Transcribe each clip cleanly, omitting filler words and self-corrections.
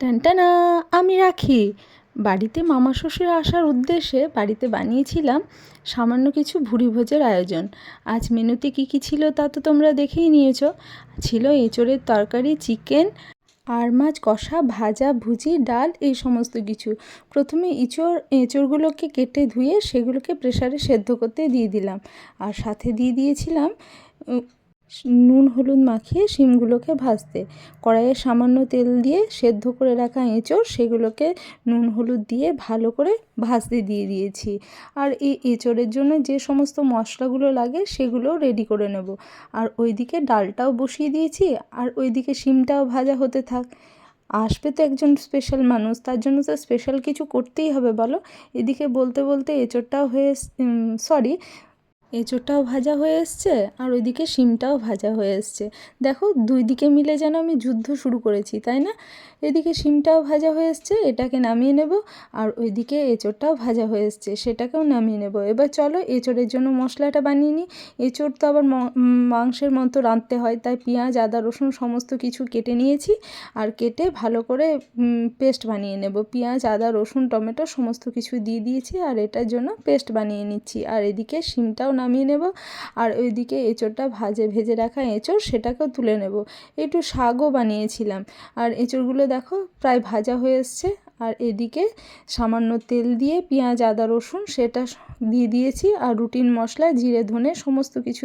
টানটানা, আমি রাখি। বাড়িতে মামা শ্বশুর আসার উদ্দেশ্যে বাড়িতে বানিয়েছিলাম সামান্য কিছু ভুরি ভোজের আয়োজন। আজ মেনুতে কী কী ছিল তা তো তোমরা দেখেই নিয়েছো। ছিল এঁচোড়ের তরকারি, চিকেন আর মাছ কষা, ভাজা, ভুজি, ডাল, এই সমস্ত কিছু। প্রথমে এঁচোড়গুলোকে কেটে ধুয়ে সেগুলোকে প্রেসারে সেদ্ধ করতে দিয়ে দিলাম। আর সাথে দিয়ে দিয়েছিলাম নুন হলুদ মাখিয়ে শিমগুলোকে ভাজতে। কড়াইয়ে সামান্য তেল দিয়ে সেদ্ধ করে রাখা এঁচোড় সেগুলোকে নুন হলুদ দিয়ে ভালো করে ভাজতে দিয়ে দিয়েছি। আর এই এঁচোড়ের জন্য যে সমস্ত মশলাগুলো লাগে সেগুলোও রেডি করে নেব। আর ওইদিকে ডালটাও বসিয়ে দিয়েছি, আর ওইদিকে শিমটাও ভাজা হতে থাক। আসবে তো একজন স্পেশাল মানুষ, তার জন্য তো স্পেশাল কিছু করতেই হবে বলো। এদিকে বলতে বলতে এঁচোড়টাও এঁচোড়টাও ভাজা হয়ে এসছে, আর ওইদিকে শিমটাও ভাজা হয়ে এসছে। দেখো, দুই দিকে মিলে যেন আমি যুদ্ধ শুরু করেছি, তাই না? এদিকে শিমটাও ভাজা হয়ে এসছে, এটাকে নামিয়ে নেব। আর ওইদিকে এঁচোড়টাও ভাজা হয়ে এসছে, সেটাকেও নামিয়ে নেব। এবার চলো এঁচোড়ের জন্য মশলাটা বানিয়ে নিই। এঁচোড় তো আবার মাংসের মতো রাঁধতে হয়, তাই পেঁয়াজ, আদা, রসুন সমস্ত কিছু কেটে নিয়েছি। আর কেটে ভালো করে পেস্ট বানিয়ে নেব। পেঁয়াজ, আদা, রসুন, টমেটো সমস্ত কিছু দিয়ে দিয়েছি, আর এটার জন্য পেস্ট বানিয়ে নিচ্ছি। আর এদিকে শিমটাও নামিয়ে নেব। আর ওইদিকে এঁচোড়টা ভেজে রাখা এঁচোড় সেটাকেও তুলে নেব। একটু শাকও বানিয়েছিলাম। আর এঁচোড়গুলো দেখো প্রায় ভাজা হয়ে এসছে। আর এদিকে সামান্য তেল দিয়ে পেঁয়াজ, আদা, রসুন সেটা দিয়ে দিয়েছি। আর রুটিন মশলা, জিরে, ধনে সমস্ত কিছু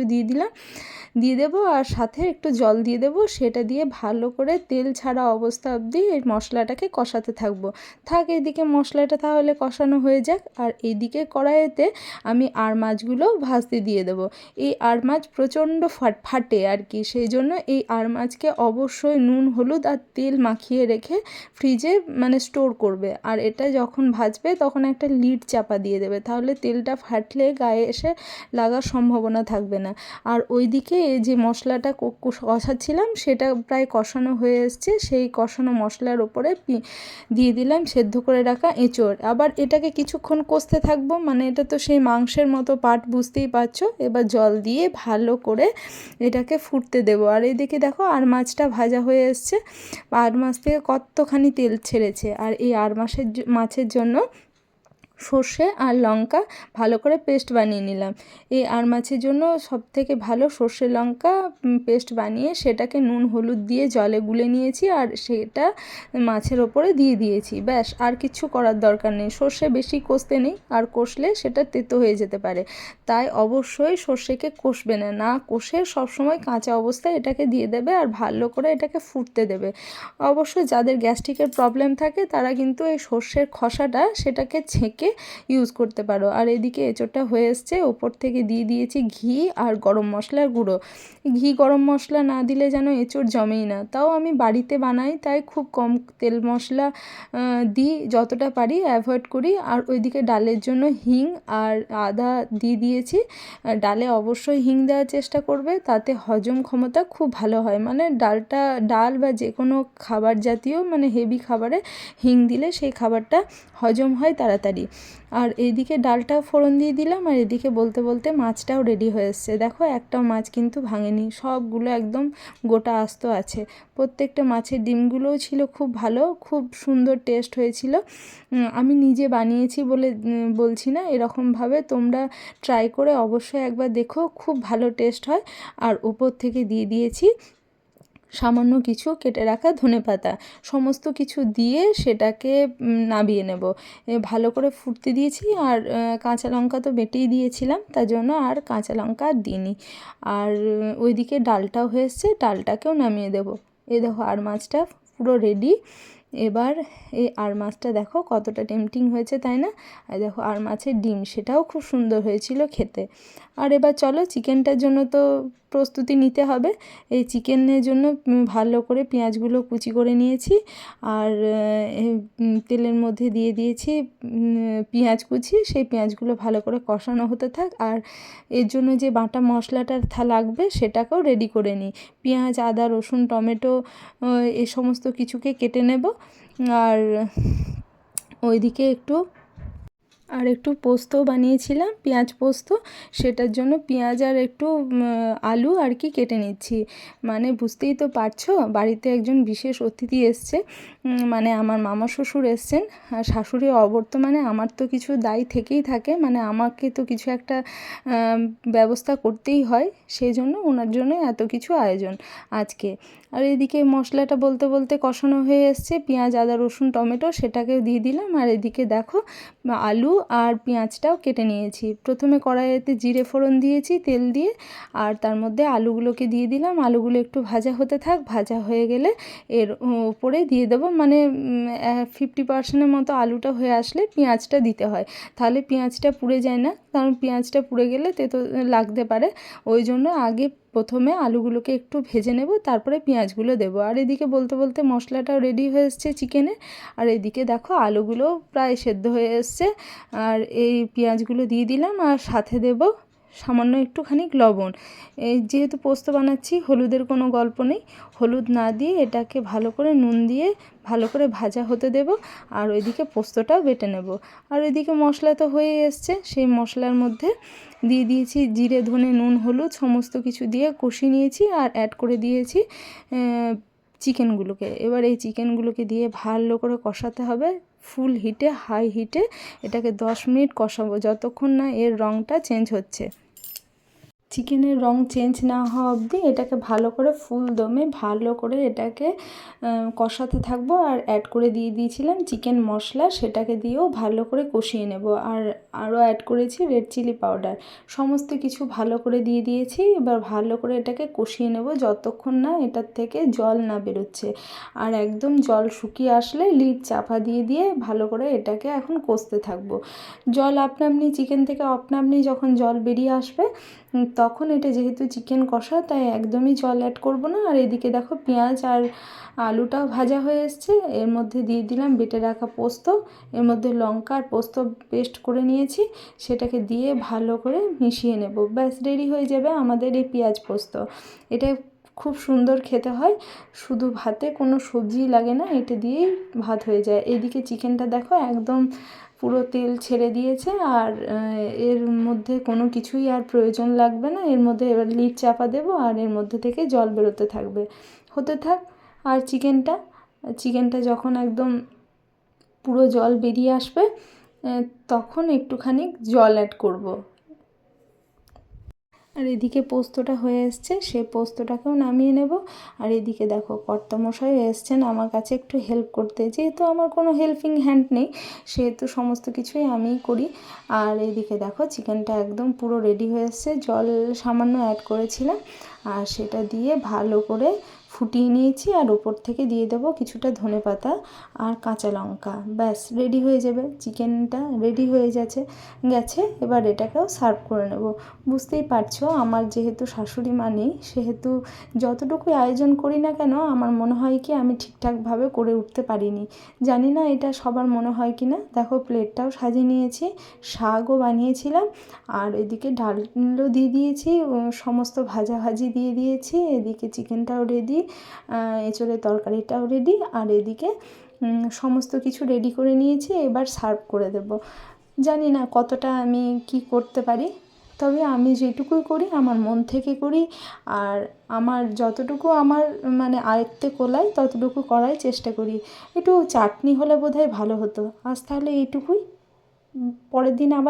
দিয়ে দেবো। আর সাথে একটু জল দিয়ে দেবো। সেটা দিয়ে ভালো করে তেল ছাড়া অবস্থা অবধি এই মশলাটাকে কষাতে থাকবো। এদিকে মশলাটা তাহলে কষানো হয়ে যাক। আর এইদিকে কড়াইতে আমি আর মাছগুলো ভাজতে দিয়ে দেবো। এই আর মাছ প্রচণ্ড ফাটে আর কি, সেই জন্য এই আর মাছকে অবশ্যই নুন, হলুদ আর তেল মাখিয়ে রেখে ফ্রিজে স্টোর করবে। আর এটা যখন ভাজবে তখন একটা লিড চাপা দিয়ে দেবে, তাহলে তেলটা ফাটলে গায়ে এসে লাগার সম্ভাবনা থাকবে না। আর ওইদিকে যে মশলাটা কষাচ্ছিলাম সেটা প্রায় কষানো হয়ে এসছে। সেই কষানো মশলার ওপরে দিয়ে দিলাম সেদ্ধ করে রাখা এঁচোড়। আবার এটাকে কিছুক্ষণ কষতে থাকবো, এটা তো সেই মাংসের মতো পাট, বুঝতেই পারছো। এবার জল দিয়ে ভালো করে এটাকে ফুটতে দেবো। আর এদিকে দেখো আর মাছটা ভাজা হয়ে এসছে। আর মাছ থেকে কতখানি তেল ছেড়েছে। আর এই আর মাছের জন্য সর্ষে আর লঙ্কা ভালো করে পেস্ট বানিয়ে নিলাম। এই আর মাছের জন্য সবথেকে ভালো সর্ষে লঙ্কা পেস্ট বানিয়ে সেটাকে নুন হলুদ দিয়ে জলে গুলে নিয়েছি। আর সেটা মাছের ওপরে দিয়ে দিয়েছি। ব্যাস, আর কিছু করার দরকার নেই। সর্ষে বেশি কষতে নেই, আর কষলে সেটা তেতো হয়ে যেতে পারে। তাই অবশ্যই সর্ষেকে কষবে না কষে সবসময় কাঁচা অবস্থায় এটাকে দিয়ে দেবে। আর ভালো করে এটাকে ফুটতে দেবে। অবশ্যই যাদের গ্যাস্ট্রিকের প্রবলেম থাকে তারা কিন্তু এই সর্ষের খোসাটা সেটাকে ছেঁকে ইউজ করতে পারো। আর এদিকে এঁচোড়টা হয়ে এসছে, ওপর থেকে দিয়ে দিয়েছি ঘি আর গরম মশলার গুঁড়ো। ঘি গরম মশলা না দিলে যেন এঁচোড় জমেই না। তাও আমি বাড়িতে বানাই, তাই খুব কম তেল মশলা দিই, যতটা পারি অ্যাভয়েড করি। আর ওইদিকে ডালের জন্য হিং আর আদা দিয়ে দিয়েছি। ডালে অবশ্যই হিং দেওয়ার চেষ্টা করবে, তাতে হজম ক্ষমতা খুব ভালো হয়। ডাল বা যে কোনো খাবার জাতীয় হেভি খাবারে হিং দিলে সেই খাবারটা হজম হয় তাড়াতাড়ি। আর এইদিকে ডালটা ফোড়ন দিয়ে দিলাম। আর এদিকে বলতে বলতে মাছটাও রেডি হয়ে এসছে। দেখো, একটাও মাছ কিন্তু ভাঙেনি, সবগুলো একদম গোটা আস্ত আছে। প্রত্যেকটা মাছের ডিমগুলোও ছিল খুব ভালো, খুব সুন্দর টেস্ট হয়েছিল। আমি নিজে বানিয়েছি বলে বলছি না, এরকমভাবে তোমরা ট্রাই করে অবশ্যই একবার দেখো, খুব ভালো টেস্ট হয়। আর উপর থেকে দিয়ে দিয়েছি সামান্য কিছু কেটে রাখা ধনেপাতা। সমস্ত কিছু দিয়ে সেটাকে নামিয়ে নেব। ভালো করে ফুটতে দিয়েছি। আর কাঁচা লঙ্কা তো বেটেই দিয়েছিলাম, তার জন্য আর কাঁচা লঙ্কা আর দিইনি। আর ওইদিকে ডালটাও হয়ে এসছে, ডালটাকেও নামিয়ে দেব। এই দেখো আর মাছটা পুরো রেডি। এবার এই আর মাছটা দেখো কতটা টেম্পটিং হয়েছে, তাই না? আর দেখো আর মাছের ডিম, সেটাও খুব সুন্দর হয়েছিল খেতে। আর এবার চলো চিকেনটার জন্য তো প্রস্তুতি নিতে হবে। এই চিকেনের জন্য ভালো করে পেঁয়াজগুলো কুচি করে নিয়েছি। আর তেলের মধ্যে দিয়ে দিয়েছি পেঁয়াজ কুচি। সেই পেঁয়াজগুলো ভালো করে কষানো হতে থাক। আর এর জন্য যে বাটা মশলাটা লাগবে সেটাকেও রেডি করে নিই। পেঁয়াজ, আদা, রসুন, টমেটো এ সমস্ত কিছুকে কেটে নেব। আর ওইদিকে একটু আর একটু পোস্ত বানিয়েছিলাম, পেঁয়াজ পোস্ত, সেটার জন্য পেঁয়াজ আর একটু আলু আর কি কেটে নিচ্ছি। মানে বুঝতেই তো পারছো, বাড়িতে একজন বিশেষ অতিথি এসছে, মানে আমার মামা শ্বশুর এসছেন। আর শাশুড়ি অবর্তমানে আমার তো কিছু দায় থেকেই থাকে, মানে আমাকে তো কিছু একটা ব্যবস্থা করতেই হয়, সেই জন্য ওনার জন্য এত কিছু আয়োজন আজকে। আর এদিকে মশলাটা বলতে বলতে কষানো হয়ে এসছে, পেঁয়াজ আদা রসুন টমেটো সেটাকেও দিয়ে দিলাম। আর এদিকে দেখো আলু আর পেঁয়াজটাও কেটে নিয়েছি। প্রথমে কড়াইতে জিরে ফোড়ন দিয়েছি তেল দিয়ে, আর তার মধ্যে আলুগুলোকে দিয়ে দিলাম। আলুগুলো একটু ভাজা হতে থাক, ভাজা হয়ে গেলে এর উপরে দিয়ে দেবো, মানে 50% মতো আলুটা হয়ে আসলে পেঁয়াজটা দিতে হয়, তাহলে পেঁয়াজটা পুড়ে যায় না, কারণ পেঁয়াজটা পুড়ে গেলে তেতো লাগতে পারে। ওই জন্য আগে প্রথমে আলুগুলোকে একটু ভেজে নেব, তারপরে পেঁয়াজগুলো দেবো। আর এদিকে বলতে বলতে মশলাটাও রেডি হয়ে এসছে চিকেনের। আর এদিকে দেখো আলুগুলো প্রায় সেদ্ধ হয়ে এসছে, আর এই পেঁয়াজগুলো দিয়ে দিলাম, আর সাথে দেব সামান্য একটুখানি লবণ। এই যেহেতু পোস্ত বানাচ্ছি, হলুদের কোনো গল্প নেই, হলুদ না দিয়ে এটাকে ভালো করে নুন দিয়ে ভালো করে ভাজা হতে দেব। আর ওইদিকে পোস্তটাও বেটে নেব। আর ওইদিকে মশলা তো হয়ে এসছে, সেই মশলার মধ্যে দিয়ে দিয়েছি জিরে ধনে নুন হলুদ সমস্ত কিছু দিয়ে কষিয়ে নিয়েছি, আর অ্যাড করে দিয়েছি চিকেনগুলোকে। এবার এই চিকেনগুলোকে দিয়ে ভালো করে কষাতে হবে, ফুল হিটে হাই হিটে এটাকে 10 মিনিট কষাবো, যতক্ষণ না এর রঙটা চেঞ্জ হচ্ছে। চিকেনের রং চেঞ্জ না হওয়া অবধি এটাকে ভালো করে ফুল দমে ভালো করে এটাকে কষাতে থাকবো। আর অ্যাড করে দিয়ে দিয়েছিলাম চিকেন মশলা, সেটাকে দিয়েও ভালো করে কষিয়ে নেব। আর আরও অ্যাড করেছি রেড চিলি পাউডার, সমস্ত কিছু ভালো করে দিয়ে দিয়েছি। এবার ভালো করে এটাকে কষিয়ে নেব যতক্ষণ না এটার থেকে জল না বেরোচ্ছে। আর একদম জল শুকিয়ে আসলে লিড চাপা দিয়ে দিয়ে ভালো করে এটাকে এখন কষতে থাকবো। জল আপনা আপনি চিকেন থেকে আপনা আপনি যখন জল বেরিয়ে আসবে, তখন এটা যেহেতু চিকেন কষা, তাই একদমই জল অ্যাড করব না। আর এদিকে দেখো পেঁয়াজ আর আলুটাও ভাজা হয়ে এসছে, এর মধ্যে দিয়ে দিলাম বেটে রাখা পোস্ত, এর মধ্যে লঙ্কা আর পোস্ত পেস্ট করে নিয়েছি, সেটাকে দিয়ে ভালো করে মিশিয়ে নেব। ব্যাস রেডি হয়ে যাবে আমাদের এই পেঁয়াজ পোস্ত। এটা খুব সুন্দর খেতে হয়, শুধু ভাতে কোনো সবজি লাগে না, এটা দিয়েই ভাত হয়ে যায়। এদিকে চিকেনটা দেখো একদম পুরো তেল ছেড়ে দিয়েছে, আর এর মধ্যে কোনো কিছুই আর প্রয়োজন লাগবে না। এর মধ্যে এবার লিড চাপা দেবো, আর এর মধ্যে থেকে জল বেরোতে থাকবে, হতে থাক। আর চিকেনটা যখন একদম পুরো জল বেরিয়ে আসবে, তখন একটুখানি জল অ্যাড করব। আর এদিকে পোস্তটা হয়ে এসছে, সেই পোস্তটাকেও নামিয়ে নেব। আর এদিকে দেখো কর্তামশাই এসছেন আমার কাছে একটু হেল্প করতে, যেহেতু আমার কোনো হেল্পিং হ্যান্ড নেই, সেহেতু সমস্ত কিছুই আমিই করি। আর এদিকে দেখো চিকেনটা একদম পুরো রেডি হয়ে এসছে, জল সামান্য অ্যাড করেছিলাম, আর সেটা দিয়ে ভালো করে ফুটিয়ে নিয়েছি। আর ওপর থেকে দিয়ে দেবো কিছুটা ধনেপাতা আর কাঁচা লঙ্কা, ব্যাস রেডি হয়ে যাবে। চিকেনটা রেডি হয়ে গেছে, এবার এটাকেও সার্ভ করে নেব। বুঝতেই পারছো আমার যেহেতু শাশুড়ি মা নেই, সেহেতু যতটুকুই আয়োজন করি না কেন, আমার মনে হয় কি আমি ঠিকঠাকভাবে করে উঠতে পারিনি। জানি না এটা সবার মনে হয় কি না। দেখো প্লেটটাও সাজিয়ে নিয়েছি, শাকও বানিয়েছিলাম, আর এদিকে ডালও দিয়ে দিয়েছি, সমস্ত ভাজি দিয়ে দিয়েছি। এদিকে চিকেনটাও রেডি, এঁচোড়ের তরকারিটাও রেডি, আর এদিকে সমস্ত কিছু রেডি করে নিয়েছি, এবার সার্ভ করে দেব। জানি না কতটা আমি কি করতে পারি, তবে আমি যেটুকুই করি আমার মন থেকে করি, আর আমার যতটুকু আমার মানে আয়ত্তে কোলায় ততটুকু করার চেষ্টা করি। একটু চাটনি হলে বোধহয় ভালো হতো। আজ তাহলে এইটুকুই, পরের দিন আবার